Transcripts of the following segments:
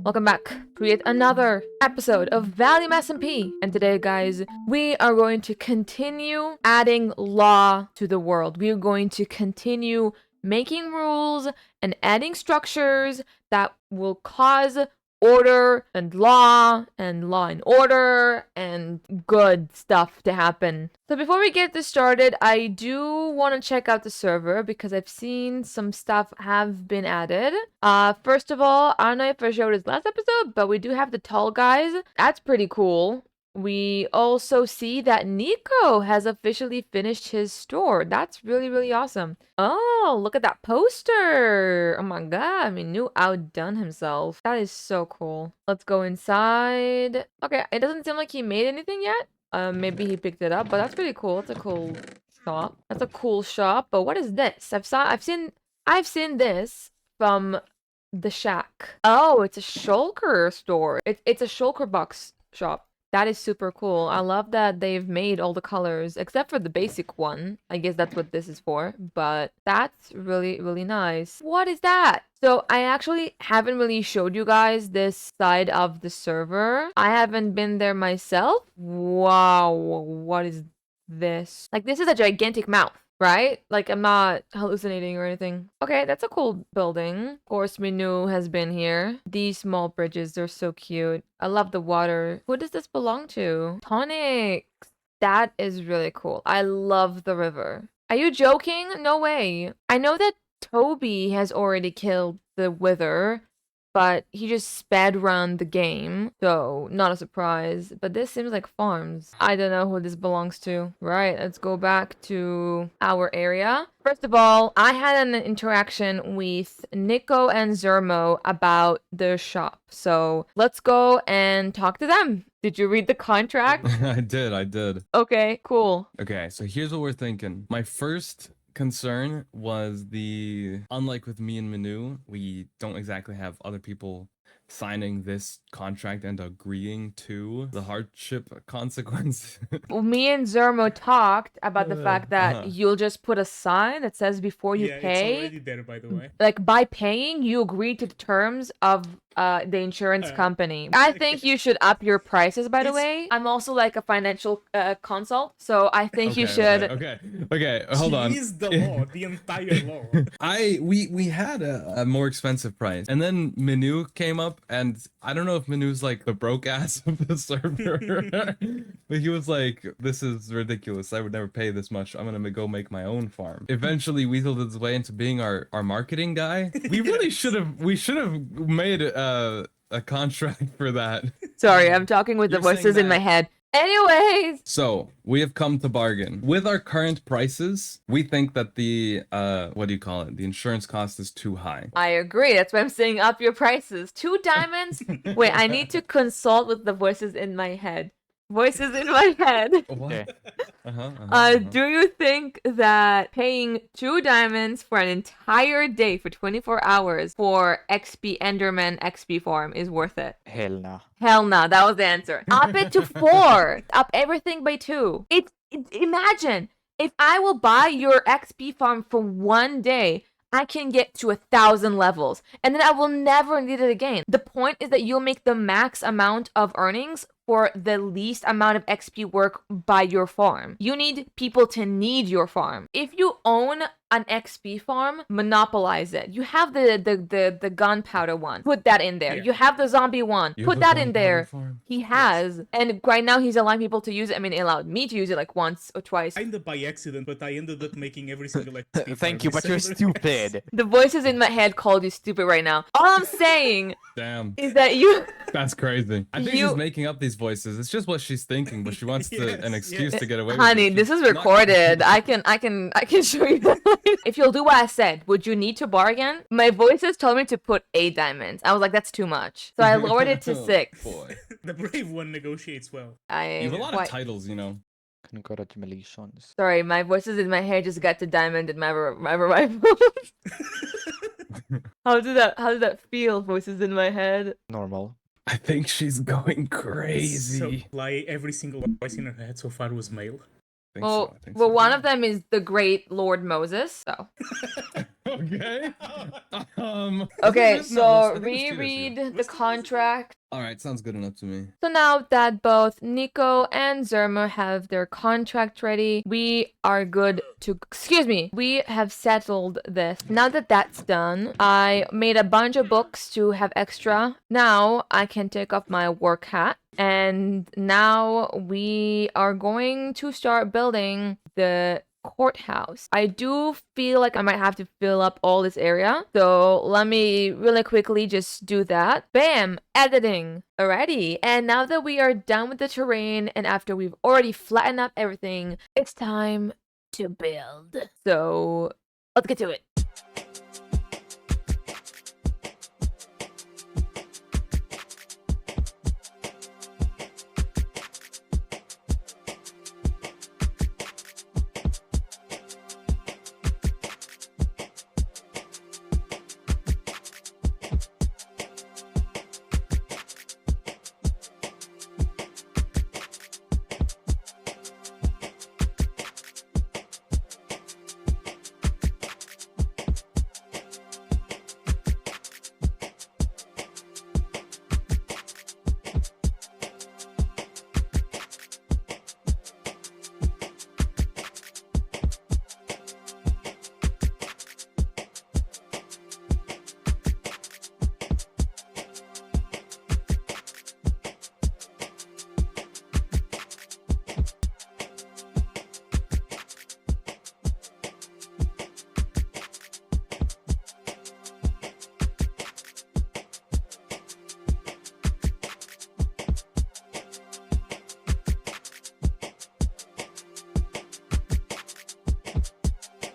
Welcome back to yet another episode of ValiumSMP. And today, guys, we are going to continue adding law to the world. We are going to continue making rules and adding structures that will cause order and law and order and good stuff to happen. So before we get this started, I do want to check out the server because I've seen some stuff have been added. First of all, I don't know if I showed this last episode, but we do have the tall guys. That's pretty cool. We also see that Nico has officially finished his store. That's really, really awesome. Oh, look at that poster. Oh my god, I mean, New outdone himself. That is so cool. Let's go inside. Okay, it doesn't seem like he made anything yet. Maybe he picked it up, but that's pretty cool. It's a cool shop. That's a cool shop. But what is this? I've seen this from the shack. Oh, it's a shulker store. It's a shulker box shop. That is super cool. I love that they've made all the colors, except for the basic one. I guess that's what this is for, but that's really, really nice. What is that? So I actually haven't really showed you guys this side of the server. I haven't been there myself. Wow, what is this? Like, this is a gigantic mouth. Right? Like, I'm not hallucinating or anything. Okay, that's a cool building. Of course, Minu has been here. These small bridges, they're so cute. I love the water. Who does this belong to? Tonics. That is really cool. I love the river. Are you joking? No way. I know that Toby has already killed the Wither, but he just sped run the game, so not a surprise. But this seems like farms. I don't know who this belongs to. Right, let's go back to our area. First of all, I had an interaction with Nico and Zermo about the shop. So let's go and talk to them. Did you read the contract? I did. Okay, cool. Okay, so here's what we're thinking. My first concern was unlike with me and Manu, we don't exactly have other people signing this contract and agreeing to the hardship consequence. Me and Zermo talked about the fact that you'll just put a sign that says before you pay. It's already there, by the way. Like, by paying, you agree to the terms of the insurance company. I think you should up your prices, by the way. I'm also like a financial consult, so I think you should. Okay, hold on. She is the law, the entire law. We had a more expensive price, and then Manu came up, and I don't know if Manu's like the broke ass of the server, but he was like, "This is ridiculous. I would never pay this much. I'm gonna go make my own farm." Eventually, weaseled his way into being our marketing guy. We really should have made a contract for that. Sorry, I'm talking with the voices in my head. Anyways, so we have come to bargain. With our current prices, we think that the what do you call it? The insurance cost is too high. I agree. That's why I'm saying up your prices. 2 diamonds? Wait, I need to consult with the voices in my head. Voices in my head. What? Do you think that paying 2 diamonds for an entire day for 24 hours for XP Enderman XP farm is worth it? Hell no. Hell no, that was the answer. Up it to 4. Up everything by 2. Imagine if I will buy your XP farm for 1 day, I can get to 1,000 levels, and then I will never need it again. The point is that you'll make the max amount of earnings for the least amount of XP work by your farm. You need people to need your farm. If you own an XP farm, monopolize it. You have the gunpowder one. Put that in there. Yeah. You have the zombie one. Put that in there. He has. And right now he's allowing people to use it. I mean, he allowed me to use it like once or twice. Kinda by accident, but I ended up making every single XP. Thank you, but you're stupid. The voices in my head called you stupid right now. All I'm saying Damn. is that you... That's crazy. I think she's making up these voices. It's just what she's thinking, but she wants an excuse to get away with it. Honey, this is recorded. I can show you that. If you'll do what I said, would you need to bargain? My voices told me to put 8 diamonds. I was like, that's too much. So I lowered it to 6. Boy. The brave one negotiates well. You have a lot of titles, you know. Congratulations. Sorry, my voices in my head just got to diamond in my rifle. How did that feel? Voices in my head. Normal. I think she's going crazy. So, like, every single voice in her head so far was male. Well, one of them is the great Lord Moses. So Okay. Okay, No, so I think it was 2 years ago. reread the contract. All right, sounds good enough to me. So now that both Nico and Zerma have their contract ready, we are good to... Excuse me. We have settled this. Now that that's done, I made a bunch of books to have extra. Now I can take off my work hat. And now we are going to start building the courthouse. I do feel like I might have to fill up all this area. So let me really quickly just do that. Bam! Editing. Alrighty. And now that we are done with the terrain and after we've already flattened up everything, it's time to build. So let's get to it.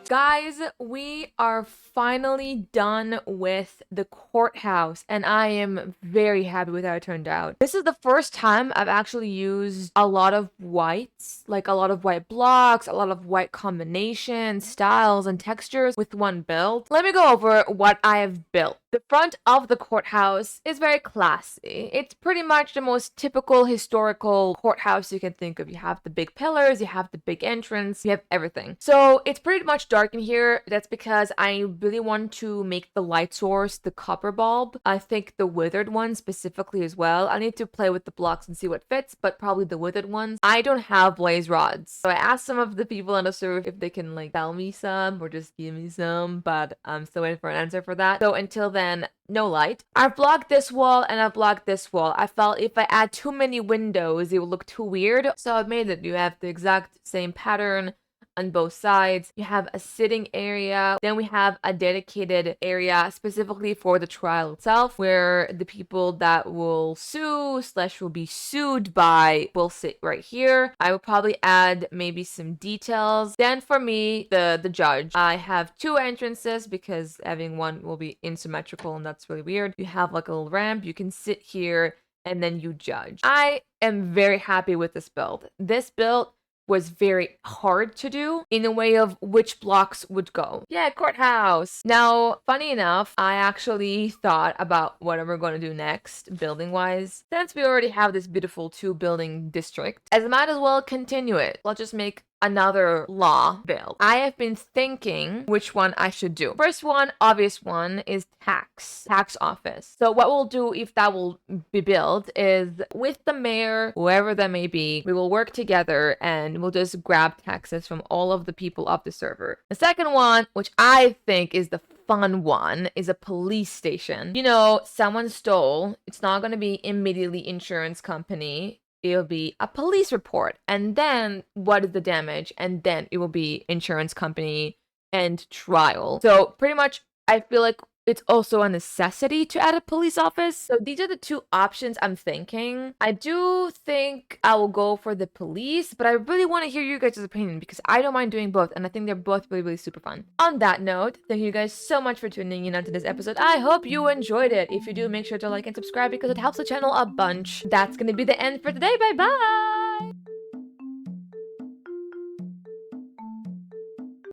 Guys, we are finally done with the courthouse, and I am very happy with how it turned out. This is the first time I've actually used a lot of whites, like a lot of white blocks, a lot of white combinations, styles, and textures with one build. Let me go over what I have built. The front of the courthouse is very classy. It's pretty much the most typical historical courthouse you can think of. You have the big pillars, you have the big entrance, you have everything. So it's pretty much dark in here. That's because I really want to make the light source the copper bulb. I think the withered one specifically as well. I need to play with the blocks and see what fits, but probably the withered ones. I don't have blaze rods. So I asked some of the people on the server if they can like sell me some or just give me some, but I'm still waiting for an answer for that. So until then, no light. I've blocked this wall and I've blocked this wall. I felt if I add too many windows, it will look too weird. So I've made it. You have the exact same pattern on both sides. You have a sitting area. Then we have a dedicated area specifically for the trial itself, where the people that will sue / will be sued by will sit right here. I will probably add maybe some details. Then for me, the judge, I have two entrances because having one will be asymmetrical and that's really weird. You have like a little ramp. You can sit here and then you judge. I am very happy with this build. This build was very hard to do in a way of which blocks would go. Yeah, courthouse. Now, funny enough, I actually thought about what we're going to do next, building-wise. Since we already have this beautiful 2-building district, I might as well continue it. Let's just make another law build. I have been thinking which one I should do. First one, obvious one, is tax office. So what we'll do if that will be built is with the mayor, whoever that may be, we will work together and we'll just grab taxes from all of the people of the server. The second one, which I think is the fun one, is a police station. You know, someone stole. It's not going to be immediately insurance company. It'll be a police report, and then what is the damage, and then it will be insurance company and trial. So pretty much I feel like it's also a necessity to add a police office. So these are the two options I'm thinking. I do think I will go for the police, but I really want to hear you guys' opinion because I don't mind doing both, and I think they're both really, really super fun. On that note, thank you guys so much for tuning in onto this episode. I hope you enjoyed it. If you do, make sure to like and subscribe because it helps the channel a bunch. That's gonna be the end for today. Bye bye!